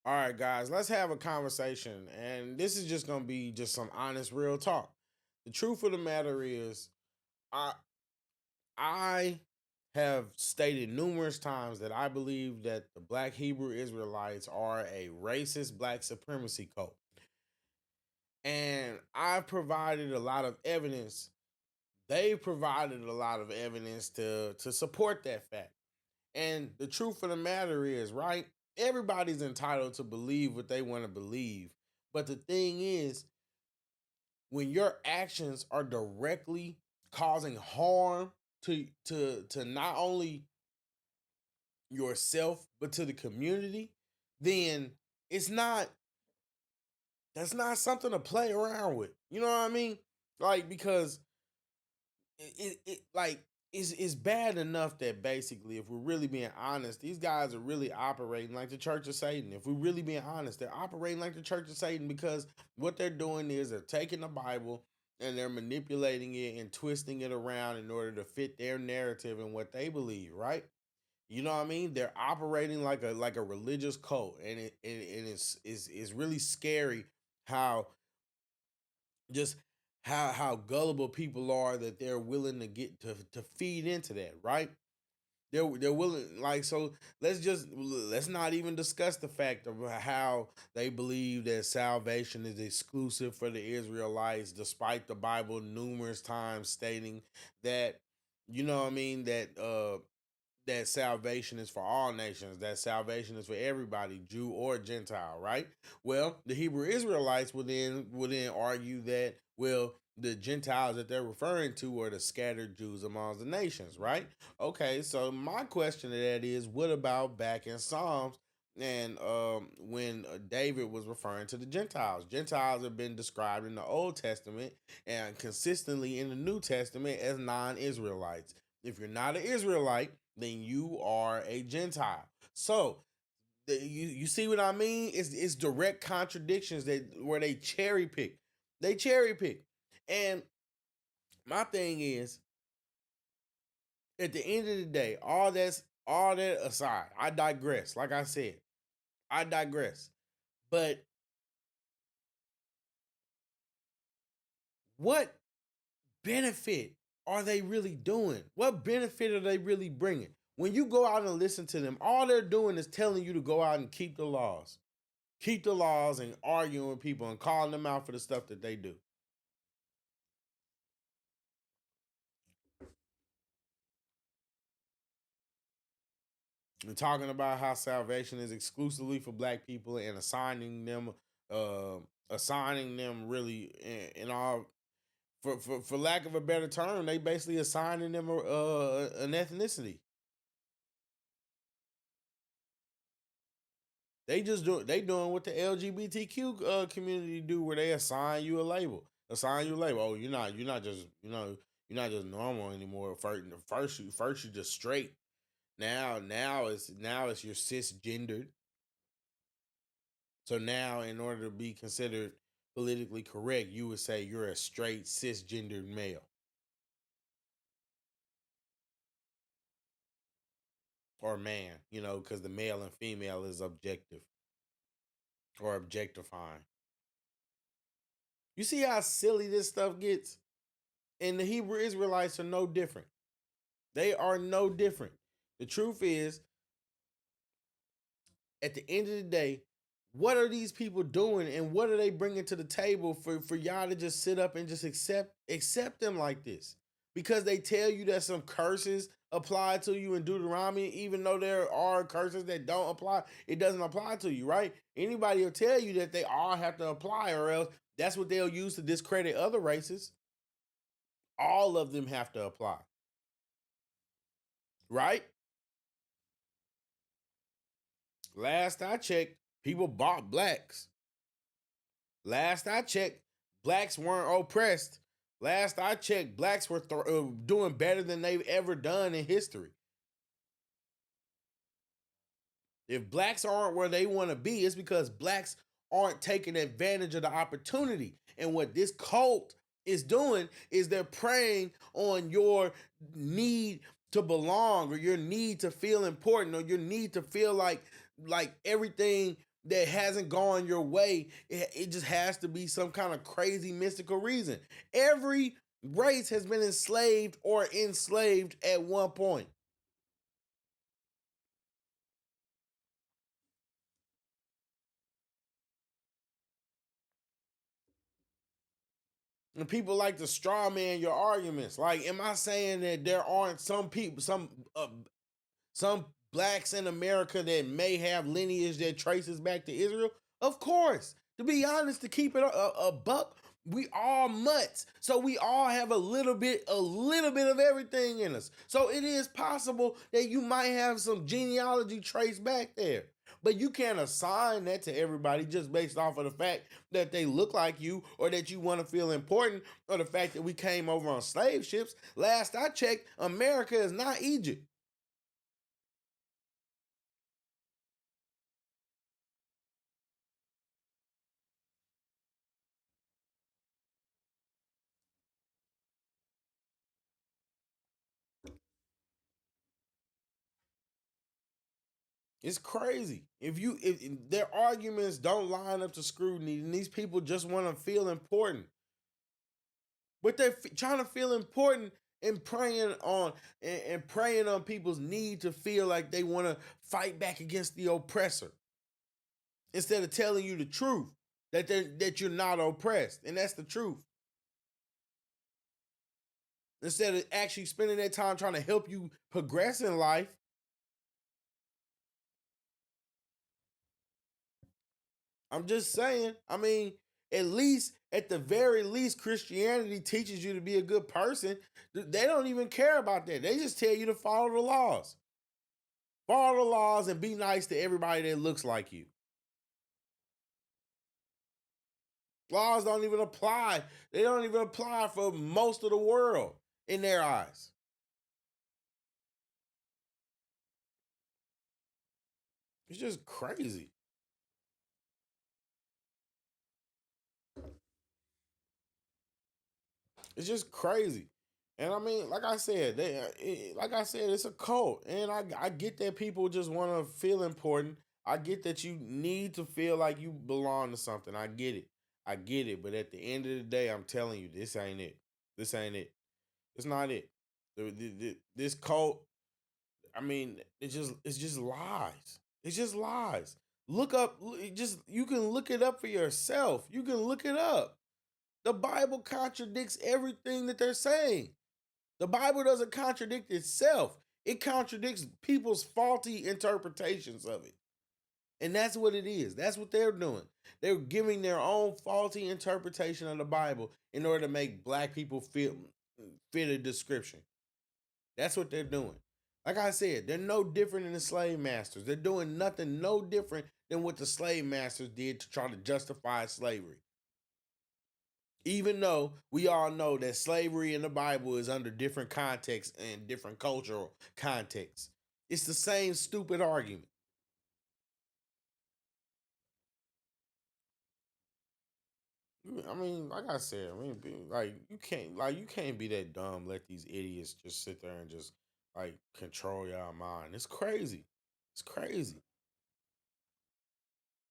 All right, guys, let's have a conversation. And this is just going to be just some honest, real talk. The truth of the matter is, I I have stated numerous times that I believe that the Black Hebrew Israelites are a racist black supremacy cult. And I've provided a lot of evidence. They provided a lot of evidence to support that fact. And the truth of the matter is, right? Everybody's entitled to believe what they want to believe. But the thing is, when your actions are directly causing harm to not only yourself but to the community, then it's not that's not something to play around with. You know what I mean? Like, because like it's bad enough that basically, if we're really being honest, these guys are really operating like the Church of Satan. If we're really being honest, they're operating like the Church of Satan, because what they're doing is they're taking the Bible and they're manipulating it and twisting it around in order to fit their narrative and what they believe, right? You know what I mean? They're operating like a religious cult, and it's really scary how just how gullible people are, that they're willing to get to feed into that, right? They're willing, like, so let's not even discuss the fact of how they believe that salvation is exclusive for the Israelites, despite the Bible numerous times stating that, you know what I mean, that salvation is for all nations, that salvation is for everybody, Jew or Gentile, right? Well, the Hebrew Israelites would then argue that, well, the Gentiles that they're referring to are the scattered Jews among the nations, right? Okay, so my question to that is, what about back in Psalms, and when David was referring to the Gentiles? Gentiles have been described in the Old Testament and consistently in the New Testament as non-Israelites. If you're not an Israelite, then you are a Gentile. So you see what I mean? It's direct contradictions that where they cherry pick. They cherry pick. And my thing is, at the end of the day, all that aside, I digress. Like I said, I digress. But what benefit are they really doing? What benefit are they really bringing? When you go out and listen to them, all they're doing is telling you to go out and keep the laws. Keep the laws, and arguing with people and calling them out for the stuff that they do. And talking about how salvation is exclusively for black people, and uh assigning them really in all, for lack of a better term, they basically assigning them an ethnicity. They doing what the LGBTQ community do, where they assign you a label. Assign you a label. Oh, you're not just normal anymore. First you just straight. Now it's you're cisgendered. So now, in order to be considered politically correct, you would say you're a straight cisgendered male or man. Because the male and female is objective or objectifying. You see how silly this stuff gets? And the Hebrew Israelites are no different. They are no different. The truth is, at the end of the day, what are these people doing, and what are they bringing to the table for y'all to just sit up and just accept them like this? Because they tell you that some curses apply to you in Deuteronomy, even though there are curses that don't apply. It doesn't apply to you, right? Anybody will tell you that they all have to apply, or else that's what they'll use to discredit other races. All of them have to apply, right? Last I checked, people bought blacks. Last I checked, blacks weren't oppressed. Last I checked, blacks were doing better than they've ever done in history. If blacks aren't where they want to be, it's because blacks aren't taking advantage of the opportunity. And what this cult is doing is they're preying on your need to belong, or your need to feel important, or your need to feel like everything that hasn't gone your way, it just has to be some kind of crazy mystical reason. Every race has been enslaved or enslaved at one point. And people like to straw man your arguments. Like, am I saying that there aren't some people, some blacks in America that may have lineage that traces back to Israel? Of course. To be honest, to keep it a buck, we all mutts. So we all have a little bit of everything in us. So it is possible that you might have some genealogy trace back there. But you can't assign that to everybody just based off of the fact that they look like you or that you want to feel important or the fact that we came over on slave ships. Last I checked, America is not Egypt. It's crazy. If their arguments don't line up to scrutiny, and these people just want to feel important, but they're trying to feel important and preying on people's need to feel like they want to fight back against the oppressor instead of telling you the truth that you're not oppressed, and that's the truth. Instead of actually spending their time trying to help you progress in life, I'm just saying. I mean, at the very least, Christianity teaches you to be a good person. They don't even care about that. They just tell you to follow the laws. Follow the laws and be nice to everybody that looks like you. Laws don't even apply. They don't even apply for most of the world in their eyes. It's just crazy. It's just crazy. And I mean, like I said, it's a cult, and I get that people just want to feel important. I get that you need to feel like you belong to something. I get it, I get it. But at the end of the day, I'm telling you, this ain't it. This ain't it. It's not it. This cult. I mean, it's just lies. It's just lies. Look up. Just you can look it up for yourself. You can look it up. The Bible contradicts everything that they're saying. The Bible doesn't contradict itself. It contradicts people's faulty interpretations of it. And that's what it is. That's what they're doing. They're giving their own faulty interpretation of the Bible in order to make black people fit a description. That's what they're doing. Like I said, they're no different than the slave masters. They're doing nothing no different than what the slave masters did to try to justify slavery. Even though we all know that slavery in the Bible is under different contexts and different cultural contexts, it's the same stupid argument. I mean, like I said, I mean, like you can't be that dumb. Let these idiots just sit there and just like control your mind. It's crazy. It's crazy.